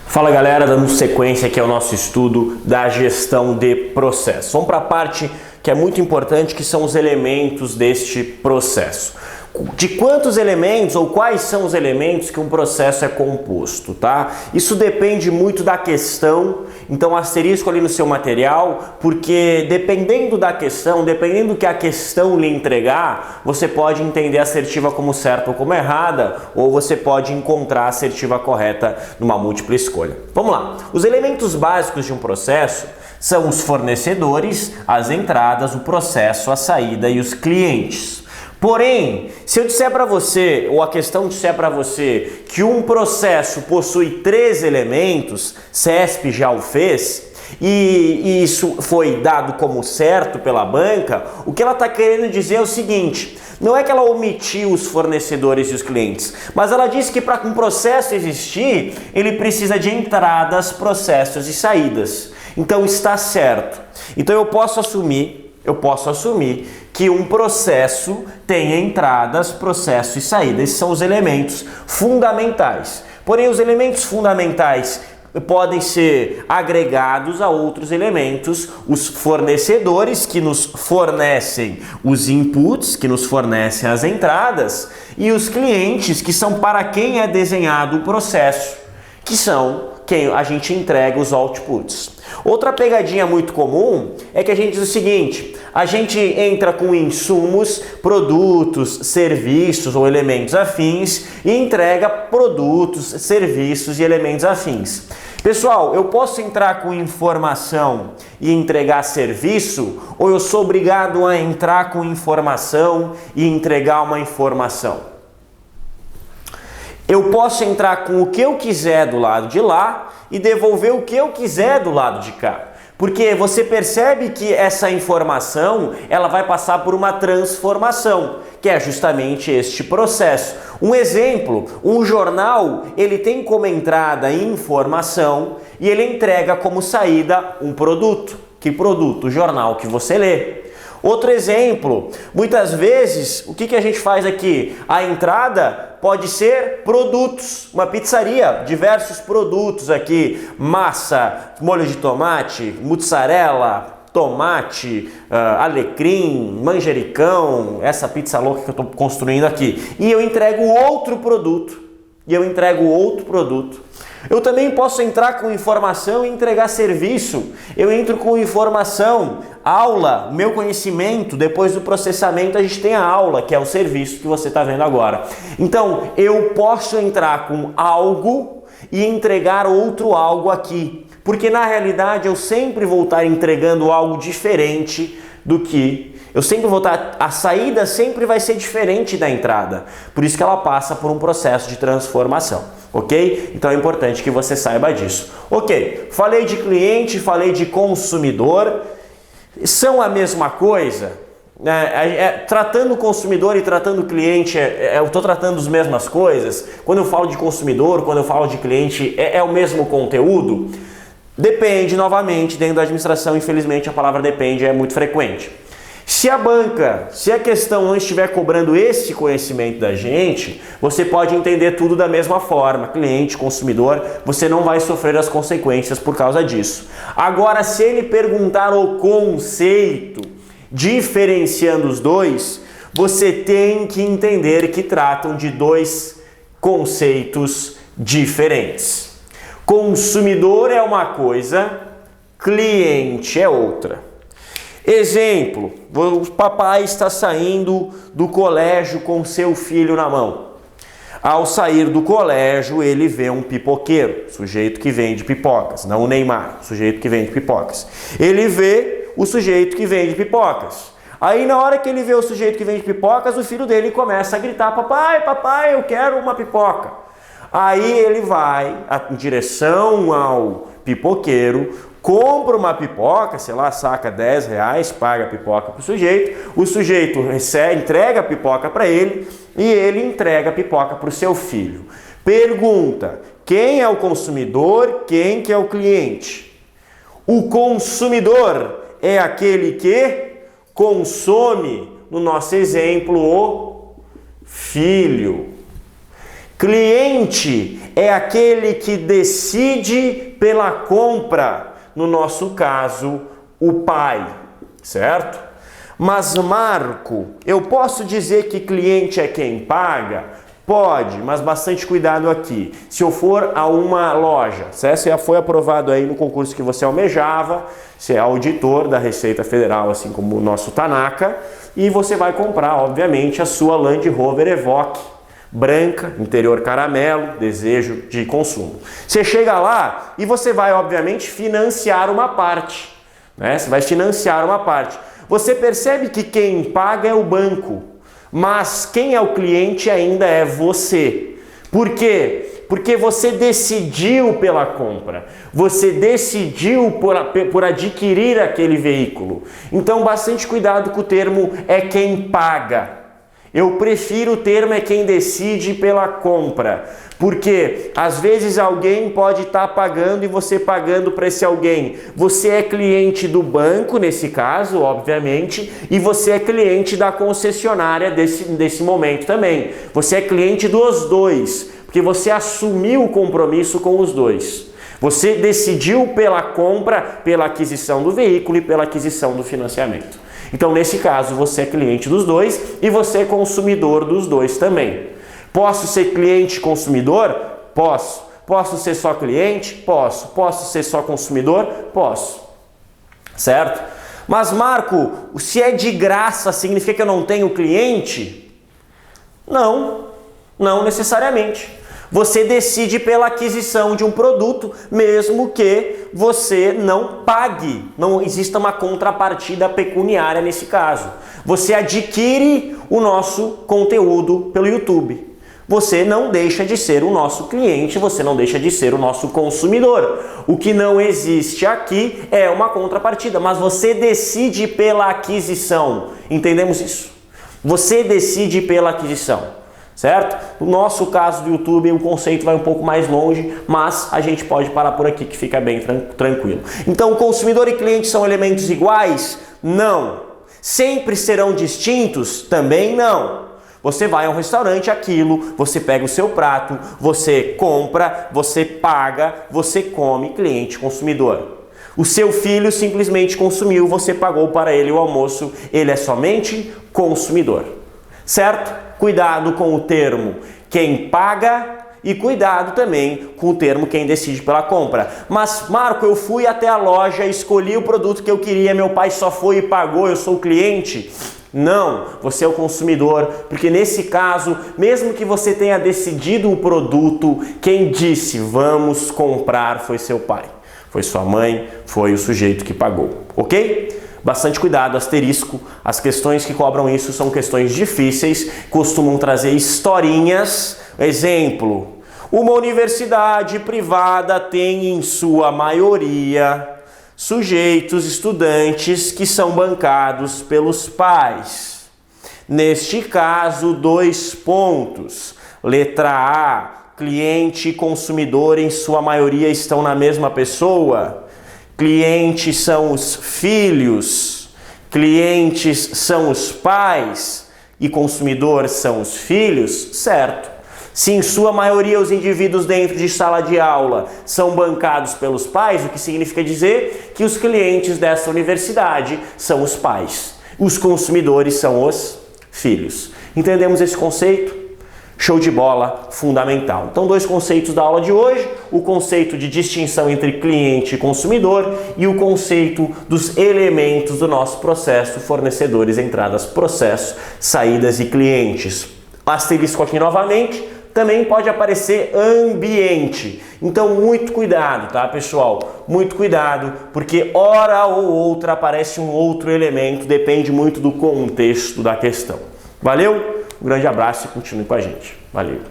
Fala galera, dando sequência aqui ao nosso estudo da gestão de processo. Vamos para a parte que é muito importante, que são os elementos deste processo. De quantos elementos ou quais são os elementos que um processo é composto, tá? Isso depende muito da questão, então asterisco ali no seu material, porque dependendo da questão, dependendo do que a questão lhe entregar, você pode entender a assertiva como certa ou como errada, ou você pode encontrar a assertiva correta numa múltipla escolha. Vamos lá, os elementos básicos de um processo são os fornecedores, as entradas, o processo, a saída e os clientes. Porém, se eu disser para você, ou a questão disser para você, que um processo possui 3 elementos, CESP já o fez, e isso foi dado como certo pela banca, o que ela está querendo dizer é o seguinte: não é que ela omitiu os fornecedores e os clientes, mas ela disse que para um processo existir, ele precisa de entradas, processos e saídas. Então está certo. Então eu posso assumir que um processo tem entradas, processo e saída. Esses são os elementos fundamentais. Porém, os elementos fundamentais podem ser agregados a outros elementos, os fornecedores que nos fornecem os inputs, que nos fornecem as entradas, e os clientes, que são para quem é desenhado o processo, que são quem a gente entrega os outputs. Outra pegadinha muito comum é que a gente diz o seguinte: a gente entra com insumos, produtos, serviços ou elementos afins e entrega produtos, serviços e elementos afins. Pessoal, eu posso entrar com informação e entregar serviço, ou eu sou obrigado a entrar com informação e entregar uma informação? Eu posso entrar com o que eu quiser do lado de lá e devolver o que eu quiser do lado de cá. Porque você percebe que essa informação, ela vai passar por uma transformação, que é justamente este processo. Um exemplo, um jornal, ele tem como entrada informação e ele entrega como saída um produto. Que produto? O jornal que você lê. Outro exemplo, muitas vezes, o que a gente faz aqui? A entrada pode ser produtos, uma pizzaria, diversos produtos aqui, massa, molho de tomate, mussarela, tomate, alecrim, manjericão, essa pizza louca que eu estou construindo aqui. E eu entrego outro produto, Eu também posso entrar com informação e entregar serviço. Eu entro com informação, aula, meu conhecimento, depois do processamento a gente tem a aula, que é o serviço que você está vendo agora. Então, eu posso entrar com algo e entregar outro algo aqui, porque na realidade eu sempre vou estar entregando algo diferente do que... a saída sempre vai ser diferente da entrada, por isso que ela passa por um processo de transformação, ok? Então é importante que você saiba disso. Ok, falei de cliente, falei de consumidor, são a mesma coisa? Tratando o consumidor e tratando o cliente, eu estou tratando as mesmas coisas? Quando eu falo de consumidor, quando eu falo de cliente, é o mesmo conteúdo? Depende, novamente, dentro da administração, infelizmente a palavra depende é muito frequente. Se a questão não estiver cobrando esse conhecimento da gente, você pode entender tudo da mesma forma, cliente, consumidor, você não vai sofrer as consequências por causa disso. Agora, se ele perguntar o conceito, diferenciando os dois, você tem que entender que tratam de 2 conceitos diferentes. Consumidor é uma coisa, cliente é outra. Exemplo, o papai está saindo do colégio com seu filho na mão. Ao sair do colégio, ele vê um pipoqueiro, sujeito que vende pipocas, não o Neymar, sujeito que vende pipocas. Ele vê o sujeito que vende pipocas. Aí na hora que ele vê o sujeito que vende pipocas, o filho dele começa a gritar: papai, eu quero uma pipoca. Aí ele vai em direção ao pipoqueiro, compra uma pipoca, sei lá, saca R$10, paga a pipoca para o sujeito entrega a pipoca para ele e ele entrega a pipoca para o seu filho. Pergunta: quem é o consumidor, quem que é o cliente? O consumidor é aquele que consome, no nosso exemplo, o filho. Cliente é aquele que decide pela compra, no nosso caso, o pai, certo? Mas Marco, eu posso dizer que cliente é quem paga? Pode, mas bastante cuidado aqui. Se eu for a uma loja, se já foi aprovado aí no concurso que você almejava, você é auditor da Receita Federal, assim como o nosso Tanaka, e você vai comprar, obviamente, a sua Land Rover Evoque, branca, interior caramelo, desejo de consumo. Você chega lá e você vai, obviamente, financiar uma parte, né? Você vai financiar uma parte. Você percebe que quem paga é o banco, mas quem é o cliente ainda é você. Por quê? Porque você decidiu pela compra, você decidiu por adquirir aquele veículo. Então, bastante cuidado com o termo é quem paga. Eu prefiro o termo é quem decide pela compra, porque às vezes alguém pode estar pagando e você pagando para esse alguém. Você é cliente do banco, nesse caso, obviamente, e você é cliente da concessionária desse momento também. Você é cliente dos dois, porque você assumiu o compromisso com os dois. Você decidiu pela compra, pela aquisição do veículo e pela aquisição do financiamento. Então, nesse caso, você é cliente dos dois e você é consumidor dos dois também. Posso ser cliente e consumidor? Posso. Posso ser só cliente? Posso. Posso ser só consumidor? Posso. Certo? Mas, Marco, se é de graça, significa que eu não tenho cliente? Não, não necessariamente. Você decide pela aquisição de um produto, mesmo que você não pague. Não exista uma contrapartida pecuniária nesse caso. Você adquire o nosso conteúdo pelo YouTube. Você não deixa de ser o nosso cliente, você não deixa de ser o nosso consumidor. O que não existe aqui é uma contrapartida, mas você decide pela aquisição. Entendemos isso? Você decide pela aquisição. Certo? No nosso caso do YouTube, o conceito vai um pouco mais longe, mas a gente pode parar por aqui que fica bem tranquilo. Então, consumidor e cliente são elementos iguais? Não. Sempre serão distintos? Também não. Você vai a um restaurante, aquilo, você pega o seu prato, você compra, você paga, você come, cliente, consumidor. O seu filho simplesmente consumiu, você pagou para ele o almoço, ele é somente consumidor. Certo? Cuidado com o termo quem paga e cuidado também com o termo quem decide pela compra. Mas, Marco, eu fui até a loja, escolhi o produto que eu queria, meu pai só foi e pagou, eu sou o cliente? Não, você é o consumidor, porque nesse caso, mesmo que você tenha decidido o produto, quem disse vamos comprar foi seu pai, foi sua mãe, foi o sujeito que pagou, ok? Bastante cuidado, asterisco, as questões que cobram isso são questões difíceis, costumam trazer historinhas. Exemplo, uma universidade privada tem em sua maioria sujeitos, estudantes que são bancados pelos pais. Neste caso, 2 pontos. Letra A, cliente e consumidor em sua maioria estão na mesma pessoa. Clientes são os filhos, clientes são os pais e consumidor são os filhos, certo? Se em sua maioria os indivíduos dentro de sala de aula são bancados pelos pais, o que significa dizer que os clientes dessa universidade são os pais, os consumidores são os filhos. Entendemos esse conceito? Show de bola, fundamental. Então, 2 conceitos da aula de hoje, o conceito de distinção entre cliente e consumidor e o conceito dos elementos do nosso processo, fornecedores, entradas, processo, saídas e clientes. Asterisco aqui novamente, também pode aparecer ambiente. Então, muito cuidado, tá, pessoal? Muito cuidado, porque hora ou outra aparece um outro elemento, depende muito do contexto da questão. Valeu? Um grande abraço e continue com a gente. Valeu!